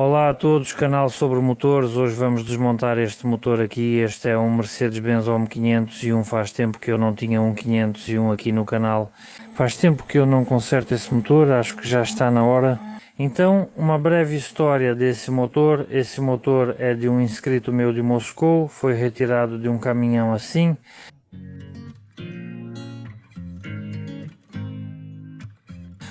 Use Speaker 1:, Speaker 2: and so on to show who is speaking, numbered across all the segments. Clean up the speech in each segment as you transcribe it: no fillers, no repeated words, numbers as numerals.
Speaker 1: Olá a todos, canal sobre motores. Hoje vamos desmontar este motor aqui. Este é um Mercedes-Benz OMM 501. Faz tempo que eu não tinha um 501 aqui no canal. Faz tempo que eu não conserto esse motor, acho que já está na hora. Então, uma breve história desse motor. Esse motor é de um inscrito meu de Moscou, foi retirado de um caminhão assim.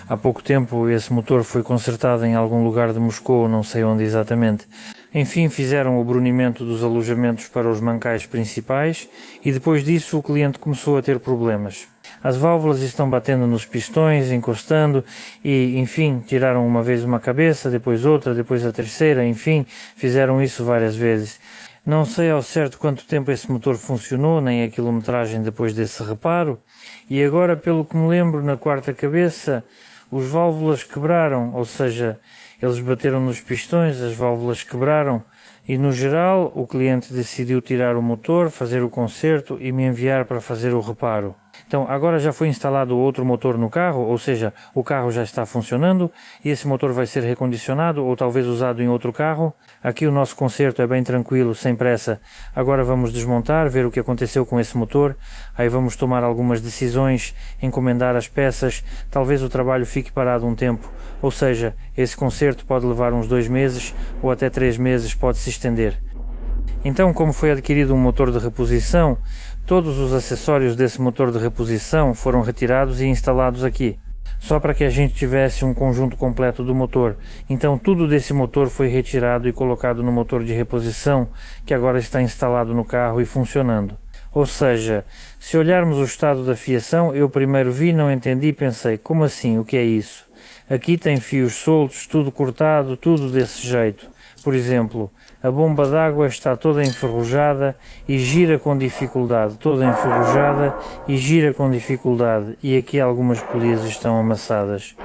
Speaker 1: Há pouco tempo esse motor foi consertado em algum lugar de Moscou, não sei onde exatamente. Enfim, fizeram o brunimento dos alojamentos para os mancais principais e depois disso o cliente começou a ter problemas. As válvulas estão batendo nos pistões, encostando e, enfim, tiraram uma vez uma cabeça, depois outra, depois a terceira, enfim, fizeram isso várias vezes. Não sei ao certo quanto tempo esse motor funcionou, nem a quilometragem depois desse reparo. E agora, pelo que me lembro, na quarta cabeça, os válvulas quebraram, ou seja, eles bateram nos pistões, as válvulas quebraram e no geral o cliente decidiu tirar o motor, fazer o conserto e me enviar para fazer o reparo. Então agora já foi instalado outro motor no carro, ou seja, o carro já está funcionando e esse motor vai ser recondicionado ou talvez usado em outro carro. Aqui o nosso conserto é bem tranquilo, sem pressa. Agora vamos desmontar, ver o que aconteceu com esse motor, aí vamos tomar algumas decisões, encomendar as peças, talvez o trabalho fique parado um tempo, ou seja, esse conserto pode levar uns 2 meses ou até 3 meses, pode se estender. Então, como foi adquirido um motor de reposição, todos os acessórios desse motor de reposição foram retirados e instalados aqui, só para que a gente tivesse um conjunto completo do motor. Então tudo desse motor foi retirado e colocado no motor de reposição, que agora está instalado no carro e funcionando. Ou seja, se olharmos o estado da fiação, eu primeiro vi, não entendi e pensei, como assim, o que é isso? Aqui tem fios soltos, tudo cortado, tudo desse jeito. Por exemplo, a bomba d'água está toda enferrujada e gira com dificuldade, toda enferrujada e gira com dificuldade, e aqui algumas polias estão amassadas.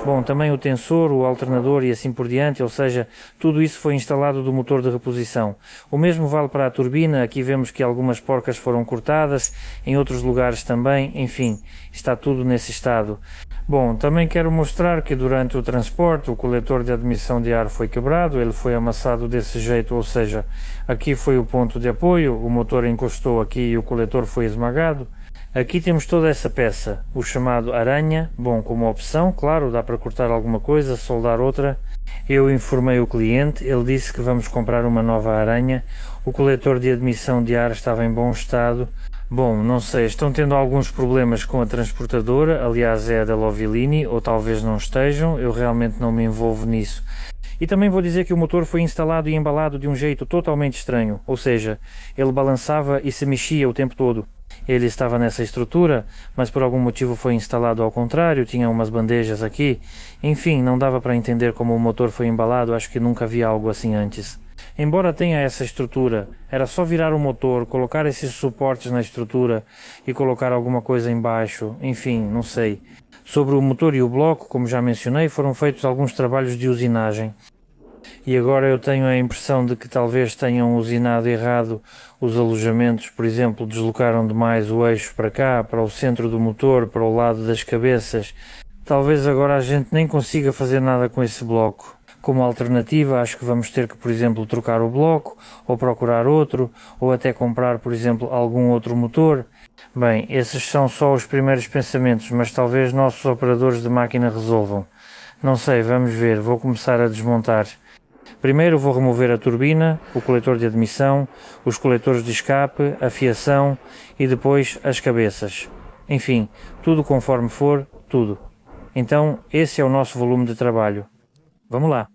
Speaker 1: Bom, também o tensor, o alternador e assim por diante, ou seja, tudo isso foi instalado do motor de reposição. O mesmo vale para a turbina, aqui vemos que algumas porcas foram cortadas, em outros lugares também, enfim, está tudo nesse estado. Bom, também quero mostrar que durante o transporte o coletor de admissão de ar foi quebrado, ele foi amassado desse jeito, ou seja, aqui foi o ponto de apoio, o motor encostou aqui e o coletor foi esmagado. Aqui temos toda essa peça, o chamado aranha, bom, como opção, claro, dá para cortar alguma coisa, soldar outra. Eu informei o cliente, ele disse que vamos comprar uma nova aranha, o coletor de admissão de ar estava em bom estado. Bom, não sei, estão tendo alguns problemas com a transportadora, aliás é a da Lovilini, ou talvez não estejam, eu realmente não me envolvo nisso. E também vou dizer que o motor foi instalado e embalado de um jeito totalmente estranho, ou seja, ele balançava e se mexia o tempo todo. Ele estava nessa estrutura, mas por algum motivo foi instalado ao contrário, tinha umas bandejas aqui. Enfim, não dava para entender como o motor foi embalado, acho que nunca vi algo assim antes. Embora tenha essa estrutura, era só virar o motor, colocar esses suportes na estrutura e colocar alguma coisa embaixo, enfim, não sei. Sobre o motor e o bloco, como já mencionei, foram feitos alguns trabalhos de usinagem. E agora eu tenho a impressão de que talvez tenham usinado errado os alojamentos, por exemplo, deslocaram demais o eixo para cá, para o centro do motor, para o lado das cabeças. Talvez agora a gente nem consiga fazer nada com esse bloco. Como alternativa, acho que vamos ter que, por exemplo, trocar o bloco, ou procurar outro, ou até comprar, por exemplo, algum outro motor. Bem, esses são só os primeiros pensamentos, mas talvez nossos operadores de máquina resolvam. Não sei, vamos ver, vou começar a desmontar. Primeiro vou remover a turbina, o coletor de admissão, os coletores de escape, a fiação e depois as cabeças. Enfim, tudo conforme for, tudo. Então, esse é o nosso volume de trabalho. Vamos lá!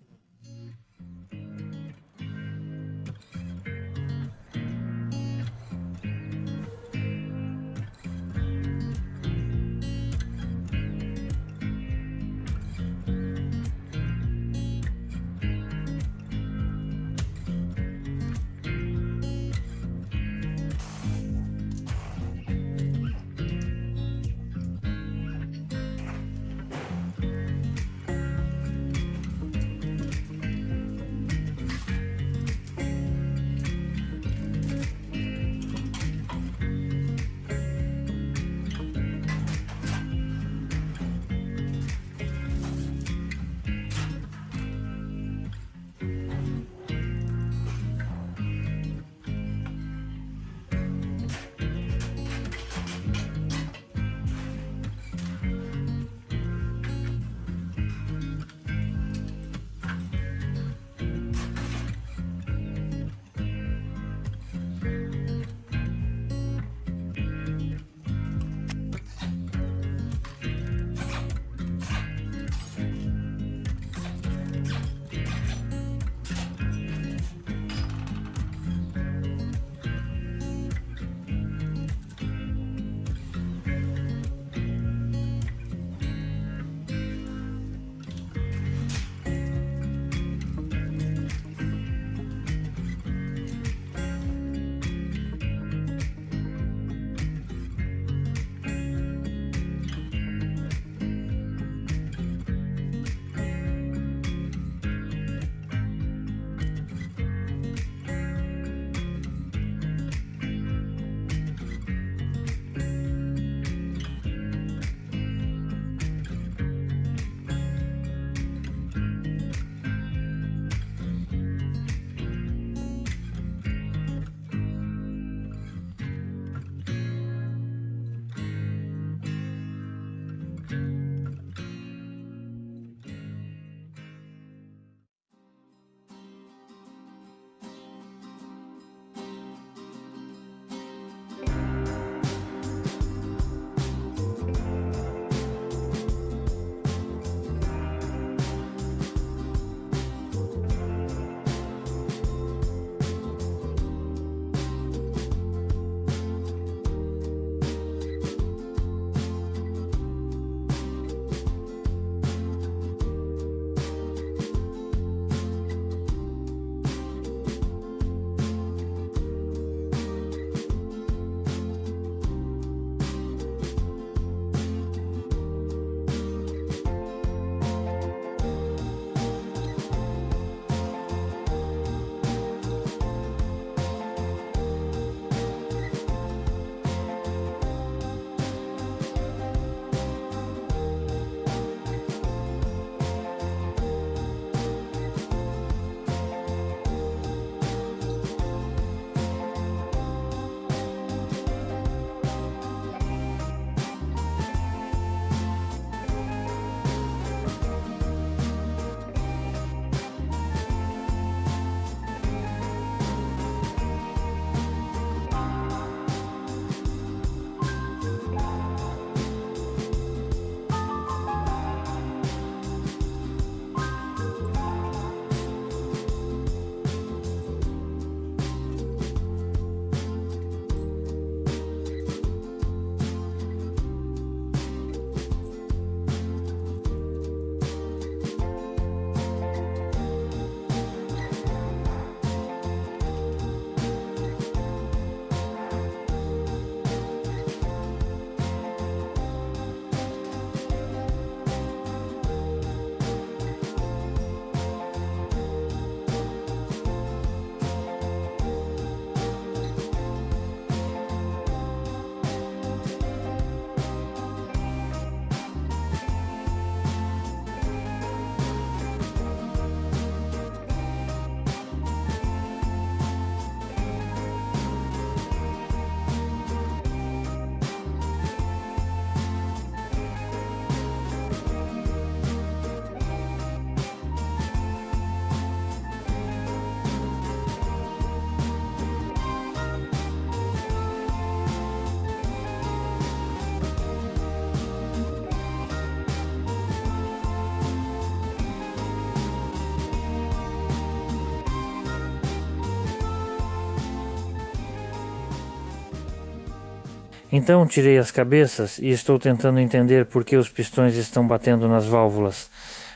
Speaker 1: Então tirei as cabeças e estou tentando entender por que os pistões estão batendo nas válvulas.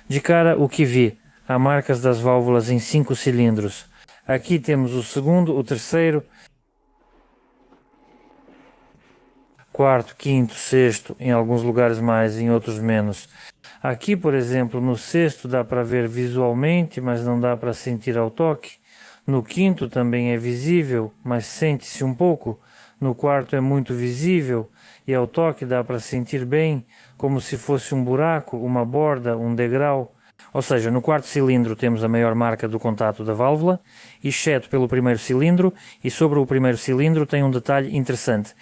Speaker 1: De cara, o que vi? Há marcas das válvulas em 5 cilindros. Aqui temos o segundo, o terceiro, quarto, quinto, sexto, em alguns lugares mais, em outros menos. Aqui, por exemplo, no sexto dá para ver visualmente, mas não dá para sentir ao toque. No quinto também é visível, mas sente-se um pouco. No quarto é muito visível e ao toque dá para sentir bem, como se fosse um buraco, uma borda, um degrau. Ou seja, no quarto cilindro temos a maior marca do contato da válvula, exceto pelo primeiro cilindro, e sobre o primeiro cilindro tem um detalhe interessante.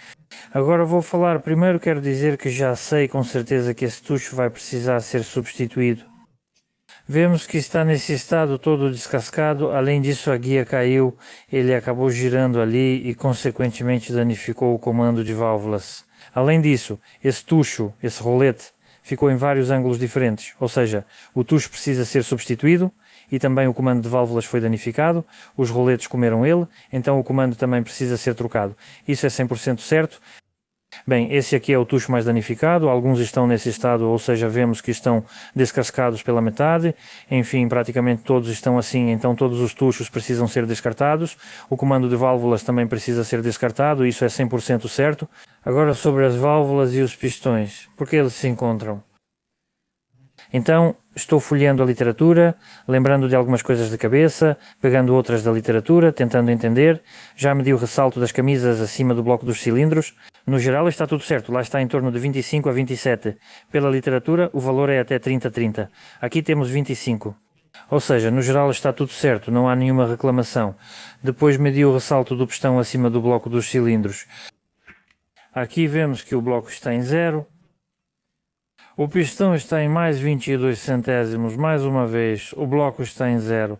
Speaker 1: Agora vou falar, primeiro quero dizer que já sei com certeza que esse tucho vai precisar ser substituído. Vemos que está nesse estado todo descascado, além disso a guia caiu, ele acabou girando ali e consequentemente danificou o comando de válvulas. Além disso, esse tucho, esse rolete, ficou em vários ângulos diferentes, ou seja, o tucho precisa ser substituído e também o comando de válvulas foi danificado, os roletes comeram ele, então o comando também precisa ser trocado. Isso é 100% certo. Bem, esse aqui é o tucho mais danificado, alguns estão nesse estado, ou seja, vemos que estão descascados pela metade, enfim, praticamente todos estão assim, então todos os tuchos precisam ser descartados, o comando de válvulas também precisa ser descartado, isso é 100% certo. Agora sobre as válvulas e os pistões, porque eles se encontram? Então, estou folheando a literatura, lembrando de algumas coisas de cabeça, pegando outras da literatura, tentando entender. Já medi o ressalto das camisas acima do bloco dos cilindros. No geral está tudo certo, lá está em torno de 25 a 27. Pela literatura, o valor é até 30. Aqui temos 25. Ou seja, no geral está tudo certo, não há nenhuma reclamação. Depois medi o ressalto do pistão acima do bloco dos cilindros. Aqui vemos que o bloco está em 0. O pistão está em mais 22 centésimos, mais uma vez, o bloco está em 0.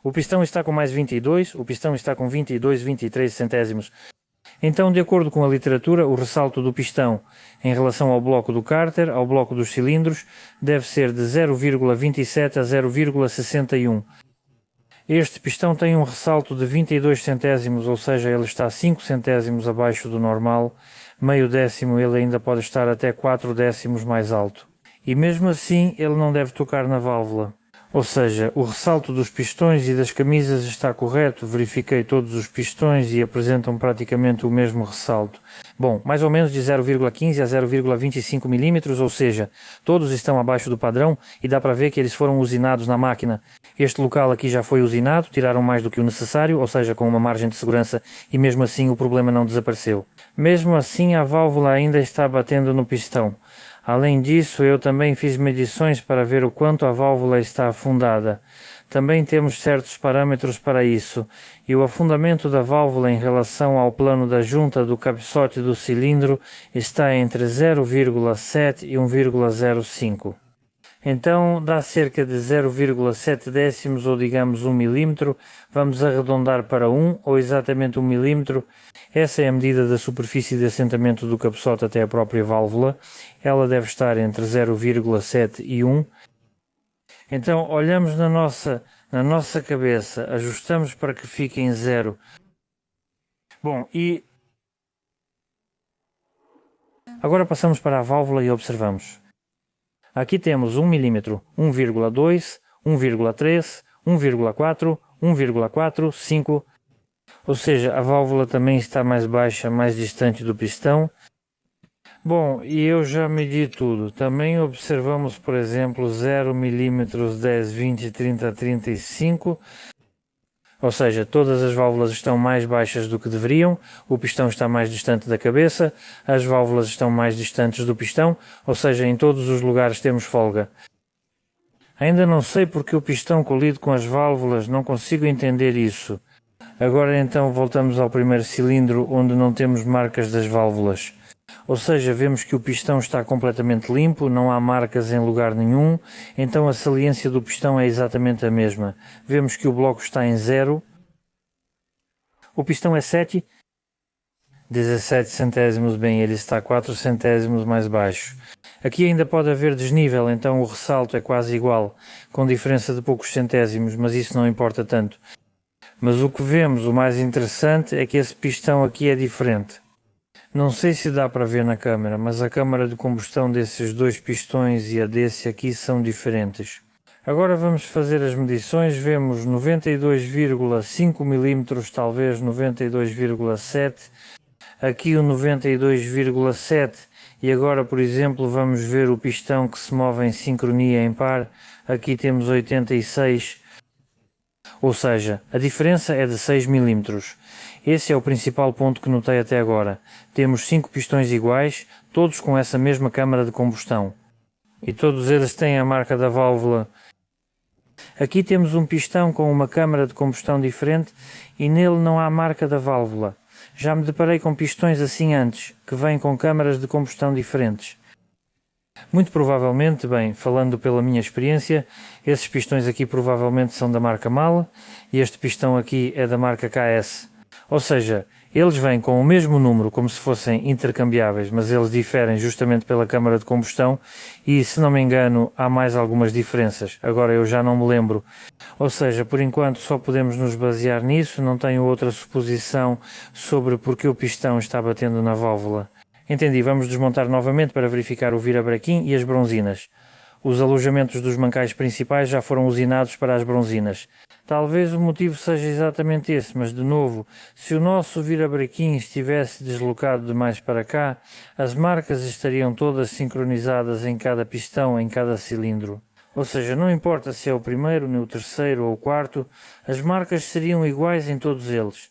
Speaker 1: O pistão está com mais 22, o pistão está com 22, 23 centésimos. Então, de acordo com a literatura, o ressalto do pistão em relação ao bloco do cárter, ao bloco dos cilindros, deve ser de 0,27 a 0,61. Este pistão tem um ressalto de 22 centésimos, ou seja, ele está 5 centésimos abaixo do normal. Meio décimo ele ainda pode estar até 4 décimos mais alto. E mesmo assim ele não deve tocar na válvula. Ou seja, o ressalto dos pistões e das camisas está correto, verifiquei todos os pistões e apresentam praticamente o mesmo ressalto. Bom, mais ou menos de 0,15 a 0,25 milímetros, ou seja, todos estão abaixo do padrão e dá para ver que eles foram usinados na máquina. Este local aqui já foi usinado, tiraram mais do que o necessário, ou seja, com uma margem de segurança e mesmo assim o problema não desapareceu. Mesmo assim a válvula ainda está batendo no pistão. Além disso, eu também fiz medições para ver o quanto a válvula está afundada. Também temos certos parâmetros para isso, e o afundamento da válvula em relação ao plano da junta do cabeçote do cilindro está entre 0,7 e 1,05. Então dá cerca de 0,7 décimos ou digamos 1 milímetro, vamos arredondar para 1 ou exatamente 1 milímetro. Essa é a medida da superfície de assentamento do cabeçote até a própria válvula, ela deve estar entre 0,7 e 1. Então olhamos na nossa cabeça, ajustamos para que fique em 0. Bom, e agora passamos para a válvula e observamos. Aqui temos 1 milímetro, 1,2, 1,3, 1,4, 1,4, 5, ou seja, a válvula também está mais baixa, mais distante do pistão. Bom, e eu já medi tudo. Também observamos, por exemplo, 0 milímetros, 10, 20, 30, 35. Ou seja, todas as válvulas estão mais baixas do que deveriam, o pistão está mais distante da cabeça, as válvulas estão mais distantes do pistão, ou seja, em todos os lugares temos folga. Ainda não sei porque o pistão colido com as válvulas, não consigo entender isso. Agora então voltamos ao primeiro cilindro onde não temos marcas das válvulas. Ou seja, vemos que o pistão está completamente limpo, não há marcas em lugar nenhum, então a saliência do pistão é exatamente a mesma. Vemos que o bloco está em 0, o pistão é 7, 17 centésimos, bem, ele está 4 centésimos mais baixo. Aqui ainda pode haver desnível, então o ressalto é quase igual, com diferença de poucos centésimos, mas isso não importa tanto. Mas o que vemos, o mais interessante, é que esse pistão aqui é diferente. Não sei se dá para ver na câmera, mas a câmara de combustão desses dois pistões e a desse aqui são diferentes. Agora vamos fazer as medições, vemos 92,5 mm, talvez 92,7, aqui o 92,7 e agora, por exemplo, vamos ver o pistão que se move em sincronia em par, aqui temos 86, ou seja, a diferença é de 6 mm. Esse é o principal ponto que notei até agora. Temos 5 pistões iguais, todos com essa mesma câmara de combustão. E todos eles têm a marca da válvula. Aqui temos um pistão com uma câmara de combustão diferente e nele não há marca da válvula. Já me deparei com pistões assim antes, que vêm com câmaras de combustão diferentes. Muito provavelmente, bem, falando pela minha experiência, esses pistões aqui provavelmente são da marca MAHLE e este pistão aqui é da marca KS. Ou seja, eles vêm com o mesmo número como se fossem intercambiáveis, mas eles diferem justamente pela câmara de combustão e, se não me engano, há mais algumas diferenças. Agora eu já não me lembro. Ou seja, por enquanto só podemos nos basear nisso, não tenho outra suposição sobre porque o pistão está batendo na válvula. Entendi, vamos desmontar novamente para verificar o virabrequim e as bronzinas. Os alojamentos dos mancais principais já foram usinados para as bronzinas. Talvez o motivo seja exatamente esse, mas de novo, se o nosso virabrequim estivesse deslocado demais para cá, as marcas estariam todas sincronizadas em cada pistão, em cada cilindro. Ou seja, não importa se é o primeiro, nem o terceiro ou o quarto, as marcas seriam iguais em todos eles.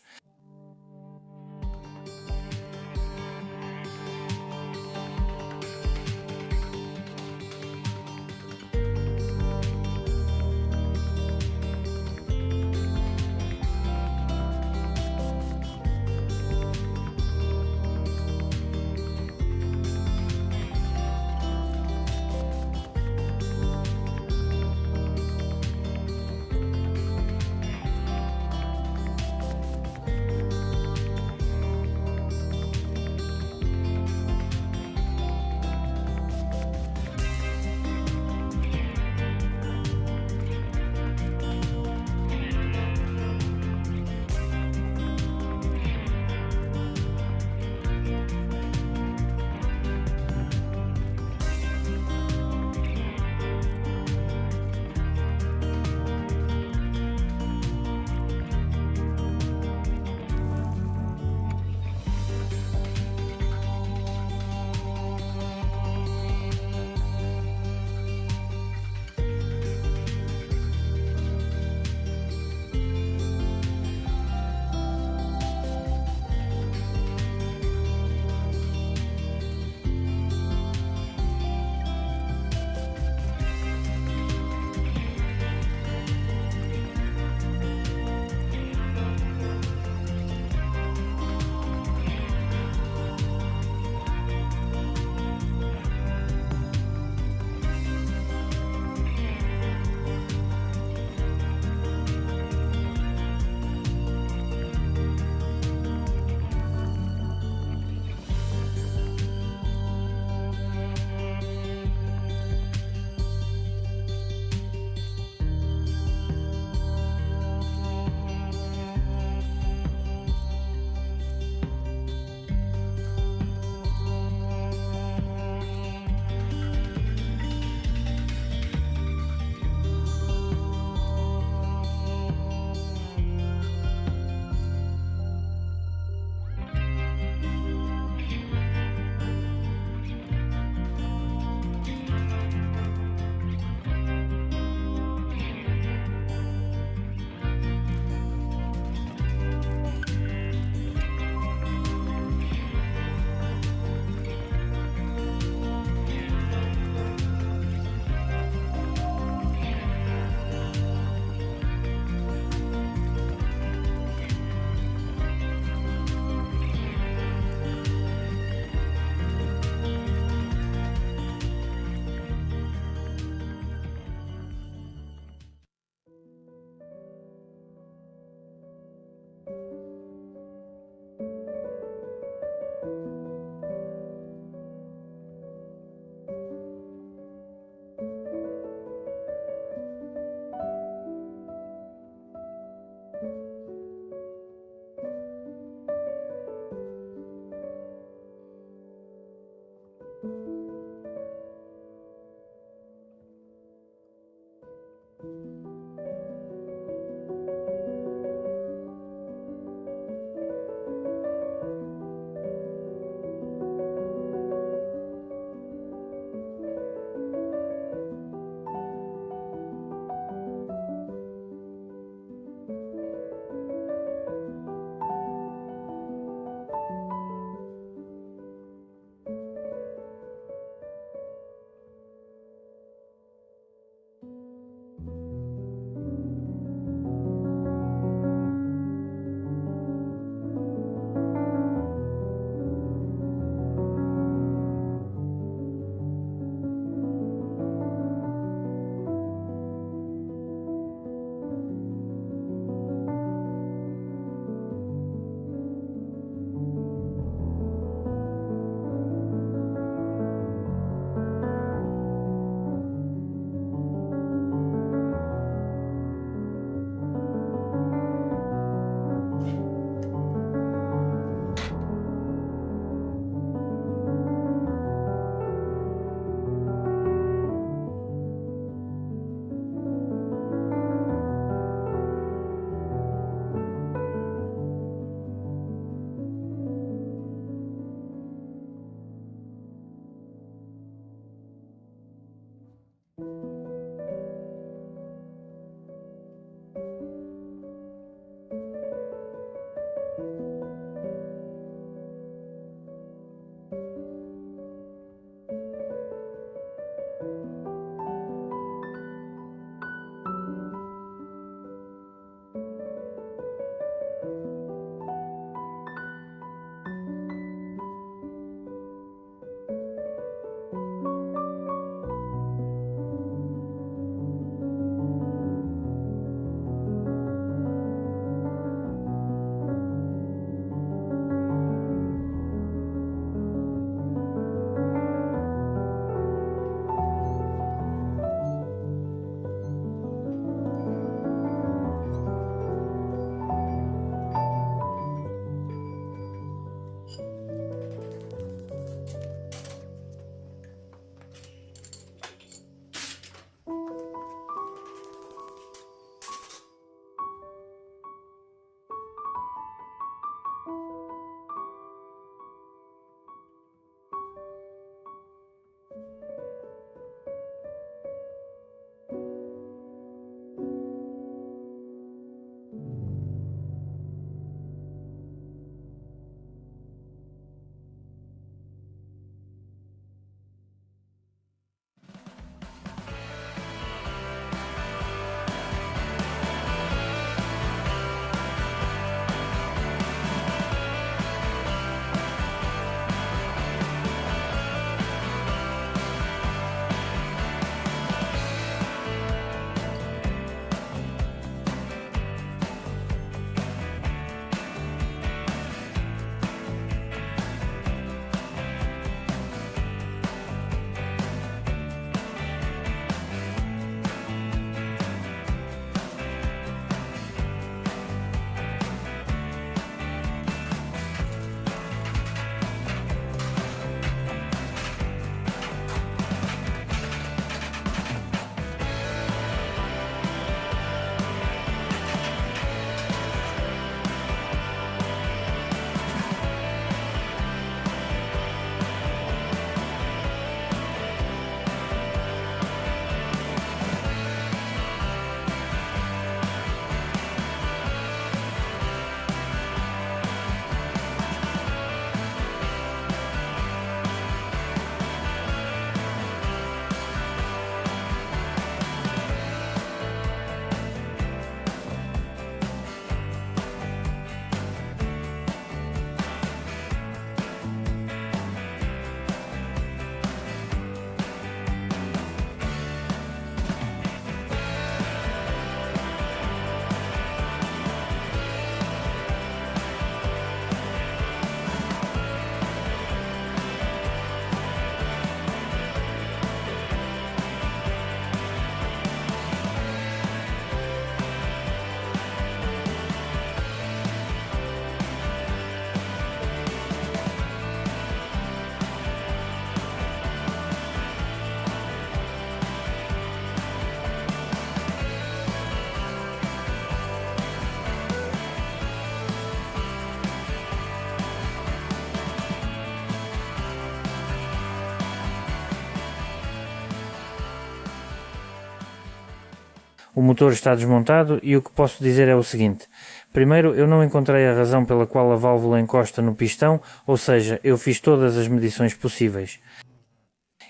Speaker 1: o motor está desmontado e o que posso dizer é o seguinte. Primeiro, eu não encontrei a razão pela qual a válvula encosta no pistão, ou seja, eu fiz todas as medições possíveis.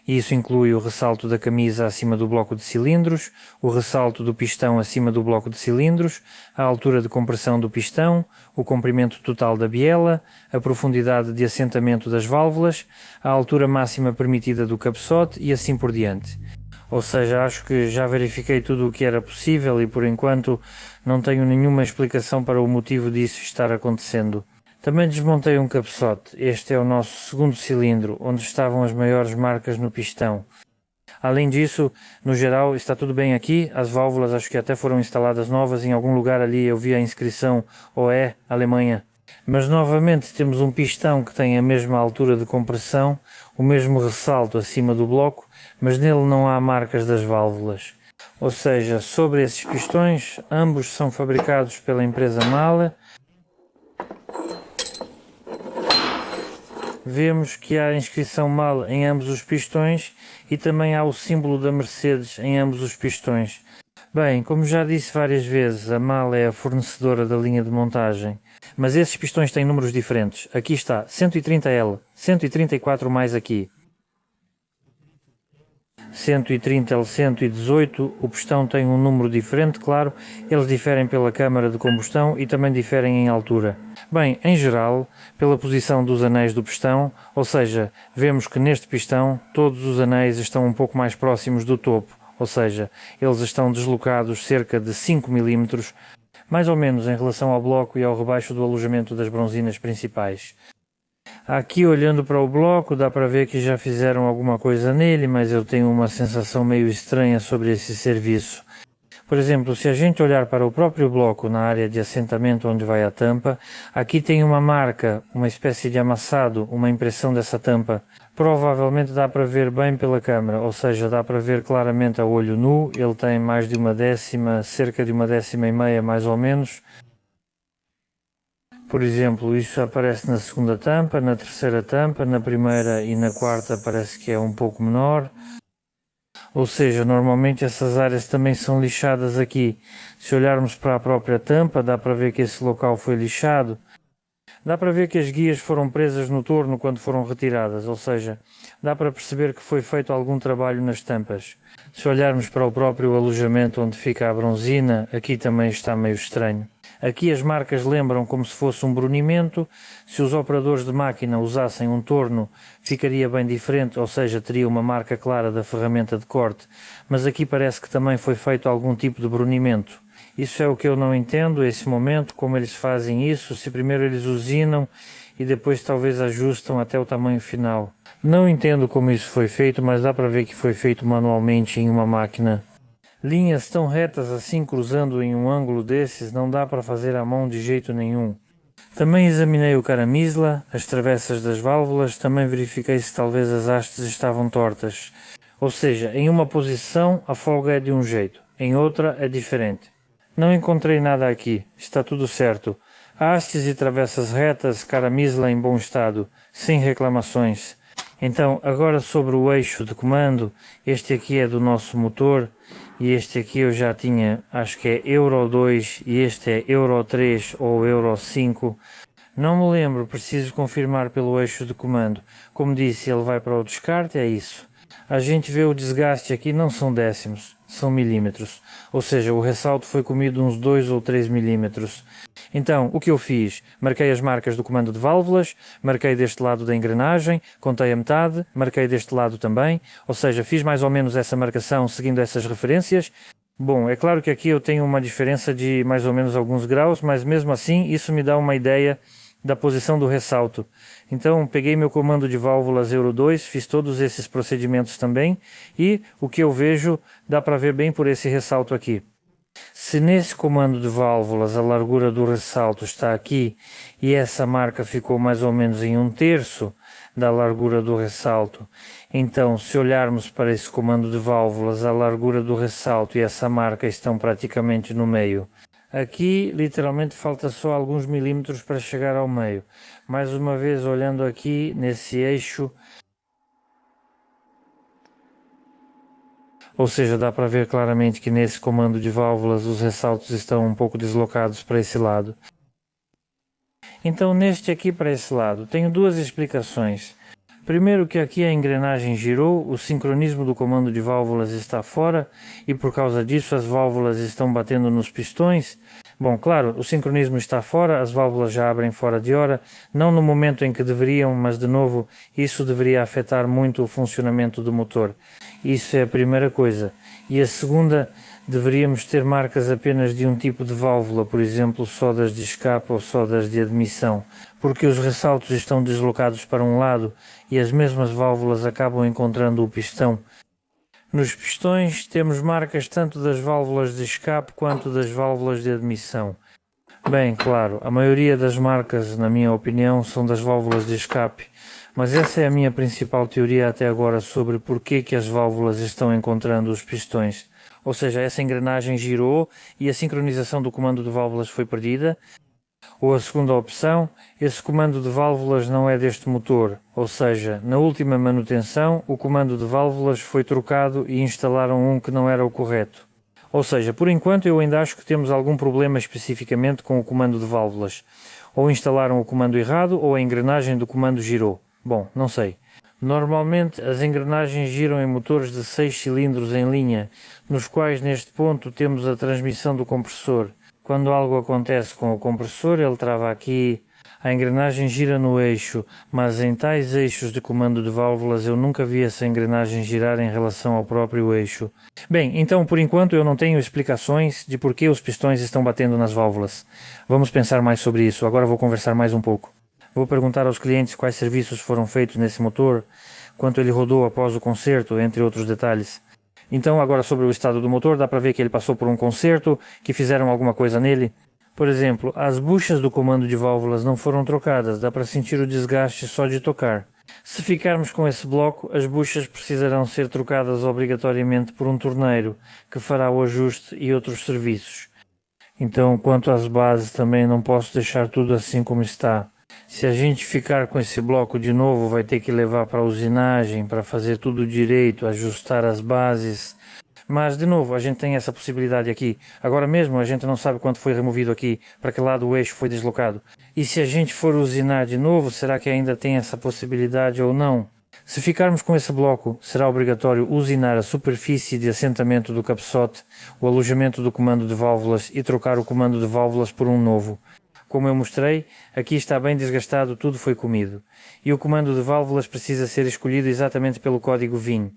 Speaker 1: Isso inclui o ressalto da camisa acima do bloco de cilindros, o ressalto do pistão acima do bloco de cilindros, a altura de compressão do pistão, o comprimento total da biela, a profundidade de assentamento das válvulas, a altura máxima permitida do cabeçote e assim por diante. Ou seja, acho que já verifiquei tudo o que era possível e por enquanto não tenho nenhuma explicação para o motivo disso estar acontecendo. Também desmontei um cabeçote. Este é o nosso segundo cilindro, onde estavam as maiores marcas no pistão. Além disso, no geral, está tudo bem aqui. As válvulas acho que até foram instaladas novas. Em algum lugar ali eu vi a inscrição OE, Alemanha. Mas novamente temos um pistão que tem a mesma altura de compressão, o mesmo ressalto acima do bloco, mas nele não há marcas das válvulas. Ou seja, sobre esses pistões, ambos são fabricados pela empresa Mahle. Vemos que há a inscrição Mahle em ambos os pistões e também há o símbolo da Mercedes em ambos os pistões. Bem, como já disse várias vezes, a Mahle é a fornecedora da linha de montagem, mas esses pistões têm números diferentes. Aqui está 130L, 134 mais aqui. 130L, 118, o pistão tem um número diferente, claro, eles diferem pela câmara de combustão e também diferem em altura. Bem, em geral, pela posição dos anéis do pistão, ou seja, vemos que neste pistão todos os anéis estão um pouco mais próximos do topo, ou seja, eles estão deslocados cerca de 5 mm, mais ou menos em relação ao bloco e ao rebaixo do alojamento das bronzinas principais. Aqui olhando para o bloco dá para ver que já fizeram alguma coisa nele, mas eu tenho uma sensação meio estranha sobre esse serviço. Por exemplo, se a gente olhar para o próprio bloco na área de assentamento onde vai a tampa, aqui tem uma marca, uma espécie de amassado, uma impressão dessa tampa. Provavelmente dá para ver bem pela câmera, ou seja, dá para ver claramente a olho nu, ele tem mais de uma décima, cerca de uma décima e meia mais ou menos. Por exemplo, isso aparece na segunda tampa, na terceira tampa, na primeira e na quarta parece que é um pouco menor. Ou seja, normalmente essas áreas também são lixadas aqui. Se olharmos para a própria tampa, dá para ver que esse local foi lixado. Dá para ver que as guias foram presas no torno quando foram retiradas, ou seja, dá para perceber que foi feito algum trabalho nas tampas. Se olharmos para o próprio alojamento onde fica a bronzina, aqui também está meio estranho. Aqui as marcas lembram como se fosse um brunimento. Se os operadores de máquina usassem um torno, ficaria bem diferente, ou seja, teria uma marca clara da ferramenta de corte. Mas aqui parece que também foi feito algum tipo de brunimento. Isso é o que eu não entendo, esse momento, como eles fazem isso, se primeiro eles usinam e depois talvez ajustam até o tamanho final. Não entendo como isso foi feito, mas dá para ver que foi feito manualmente em uma máquina. Linhas tão retas assim cruzando em um ângulo desses não dá para fazer à mão de jeito nenhum. Também examinei o caramisla, as travessas das válvulas, também verifiquei se talvez as hastes estavam tortas. Ou seja, em uma posição a folga é de um jeito, em outra é diferente. Não encontrei nada aqui, está tudo certo. Hastes e travessas retas, caramisla em bom estado, sem reclamações. Então, agora sobre o eixo de comando, este aqui é do nosso motor e este aqui eu já tinha, acho que é Euro 2 e este é Euro 3 ou Euro 5. Não me lembro, preciso confirmar pelo eixo de comando. Como disse, ele vai para o descarte, é isso. A gente vê o desgaste aqui, não são décimos, são milímetros. Ou seja, o ressalto foi comido uns 2 ou 3 milímetros. Então, o que eu fiz? Marquei as marcas do comando de válvulas, marquei deste lado da engrenagem, contei a metade, marquei deste lado também, ou seja, fiz mais ou menos essa marcação seguindo essas referências. Bom, é claro que aqui eu tenho uma diferença de mais ou menos alguns graus, mas mesmo assim isso me dá uma ideia da posição do ressalto. Então, peguei meu comando de válvulas Euro 2, fiz todos esses procedimentos também, e o que eu vejo dá para ver bem por esse ressalto aqui. Se nesse comando de válvulas a largura do ressalto está aqui e essa marca ficou mais ou menos em 1/3 da largura do ressalto, então se olharmos para esse comando de válvulas a largura do ressalto e essa marca estão praticamente no meio. Aqui literalmente falta só alguns milímetros para chegar ao meio. Mais uma vez olhando aqui nesse eixo, Ou seja, dá para ver claramente que nesse comando de válvulas os ressaltos estão um pouco deslocados para esse lado. Então neste aqui para esse lado, tenho duas explicações. Primeiro que aqui a engrenagem girou, o sincronismo do comando de válvulas está fora e por causa disso as válvulas estão batendo nos pistões. Bom, claro, o sincronismo está fora, as válvulas já abrem fora de hora, não no momento em que deveriam, mas de novo, isso deveria afetar muito o funcionamento do motor. Isso é a primeira coisa. E a segunda, deveríamos ter marcas apenas de um tipo de válvula, por exemplo, só das de escape ou só das de admissão, porque os ressaltos estão deslocados para um lado e as mesmas válvulas acabam encontrando o pistão. Nos pistões temos marcas tanto das válvulas de escape quanto das válvulas de admissão. Bem, claro, a maioria das marcas, na minha opinião, são das válvulas de escape, mas essa é a minha principal teoria até agora sobre porquê que as válvulas estão encontrando os pistões. Ou seja, essa engrenagem girou e a sincronização do comando de válvulas foi perdida. Ou a segunda opção, esse comando de válvulas não é deste motor, ou seja, na última manutenção o comando de válvulas foi trocado e instalaram um que não era o correto. Ou seja, por enquanto eu ainda acho que temos algum problema especificamente com o comando de válvulas. Ou instalaram o comando errado ou a engrenagem do comando girou. Bom, não sei. Normalmente as engrenagens giram em motores de 6 cilindros em linha, nos quais neste ponto temos a transmissão do compressor. Quando algo acontece com o compressor, ele trava aqui, a engrenagem gira no eixo, mas em tais eixos de comando de válvulas eu nunca vi essa engrenagem girar em relação ao próprio eixo. Bem, então por enquanto eu não tenho explicações de por que os pistões estão batendo nas válvulas. Vamos pensar mais sobre isso, agora vou conversar mais um pouco. Vou perguntar aos clientes quais serviços foram feitos nesse motor, quanto ele rodou após o conserto, entre outros detalhes. Então, agora sobre o estado do motor, dá para ver que ele passou por um conserto, que fizeram alguma coisa nele. Por exemplo, as buchas do comando de válvulas não foram trocadas, dá para sentir o desgaste só de tocar. Se ficarmos com esse bloco, as buchas precisarão ser trocadas obrigatoriamente por um torneiro, que fará o ajuste e outros serviços. Então, quanto às bases, também não posso deixar tudo assim como está. Se a gente ficar com esse bloco de novo, vai ter que levar para a usinagem, para fazer tudo direito, ajustar as bases. Mas, de novo, a gente tem essa possibilidade aqui. Agora mesmo, a gente não sabe quanto foi removido aqui, para que lado o eixo foi deslocado. E se a gente for usinar de novo, será que ainda tem essa possibilidade ou não? Se ficarmos com esse bloco, será obrigatório usinar a superfície de assentamento do cabeçote, o alojamento do comando de válvulas e trocar o comando de válvulas por um novo. Como eu mostrei, aqui está bem desgastado, tudo foi comido. E o comando de válvulas precisa ser escolhido exatamente pelo código VIN.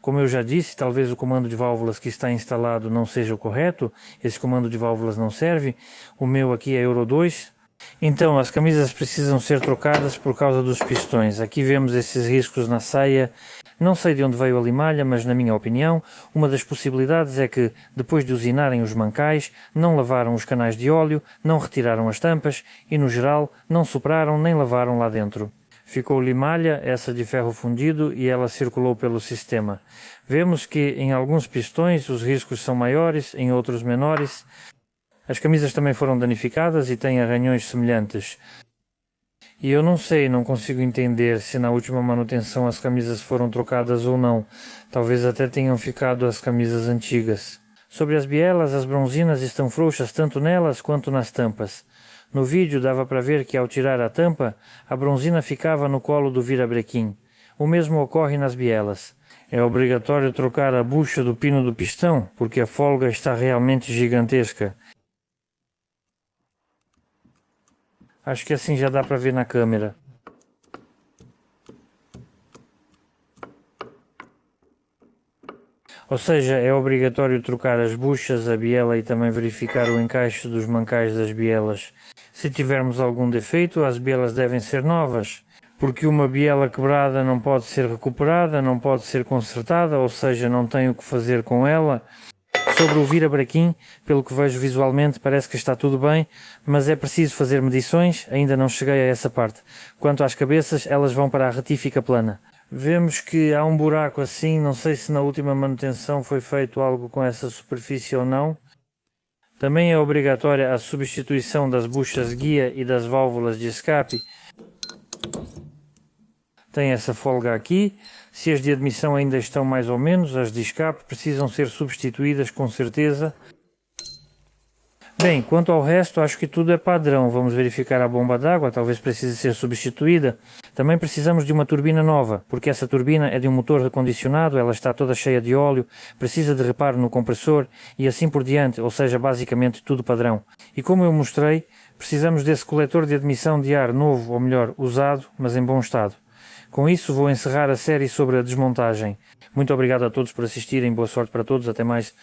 Speaker 1: Como eu já disse, talvez o comando de válvulas que está instalado não seja o correto, esse comando de válvulas não serve, o meu aqui é Euro 2. Então, as camisas precisam ser trocadas por causa dos pistões. Aqui vemos esses riscos na saia. Não sei de onde veio a limalha, mas na minha opinião, uma das possibilidades é que, depois de usinarem os mancais, não lavaram os canais de óleo, não retiraram as tampas e, no geral, não sopraram nem lavaram lá dentro. Ficou limalha, essa de ferro fundido, e ela circulou pelo sistema. Vemos que em alguns pistões os riscos são maiores, em outros menores. As camisas também foram danificadas e têm arranhões semelhantes. E eu não sei, não consigo entender se na última manutenção as camisas foram trocadas ou não. Talvez até tenham ficado as camisas antigas. Sobre as bielas, as bronzinas estão frouxas tanto nelas quanto nas tampas. No vídeo dava para ver que ao tirar a tampa, a bronzina ficava no colo do virabrequim. O mesmo ocorre nas bielas. É obrigatório trocar a bucha do pino do pistão, porque a folga está realmente gigantesca. Acho que assim já dá para ver na câmera. Ou seja, é obrigatório trocar as buchas, a biela e também verificar o encaixe dos mancais das bielas. Se tivermos algum defeito, as bielas devem ser novas, porque uma biela quebrada não pode ser recuperada, não pode ser consertada, ou seja, não tem o que fazer com ela. Sobre o virabrequim, pelo que vejo visualmente, parece que está tudo bem, mas é preciso fazer medições, ainda não cheguei a essa parte. Quanto às cabeças, elas vão para a retífica plana. Vemos que há um buraco assim, não sei se na última manutenção foi feito algo com essa superfície ou não. Também é obrigatória a substituição das buchas guia e das válvulas de escape. Tem essa folga aqui. Se as de admissão ainda estão mais ou menos, as de escape precisam ser substituídas com certeza. Bem, quanto ao resto, acho que tudo é padrão. Vamos verificar a bomba d'água, talvez precise ser substituída. Também precisamos de uma turbina nova, porque essa turbina é de um motor recondicionado, ela está toda cheia de óleo, precisa de reparo no compressor e assim por diante, ou seja, basicamente tudo padrão. E como eu mostrei, precisamos desse coletor de admissão de ar novo, ou melhor, usado, mas em bom estado. Com isso vou encerrar a série sobre a desmontagem. Muito obrigado a todos por assistirem, boa sorte para todos, até mais.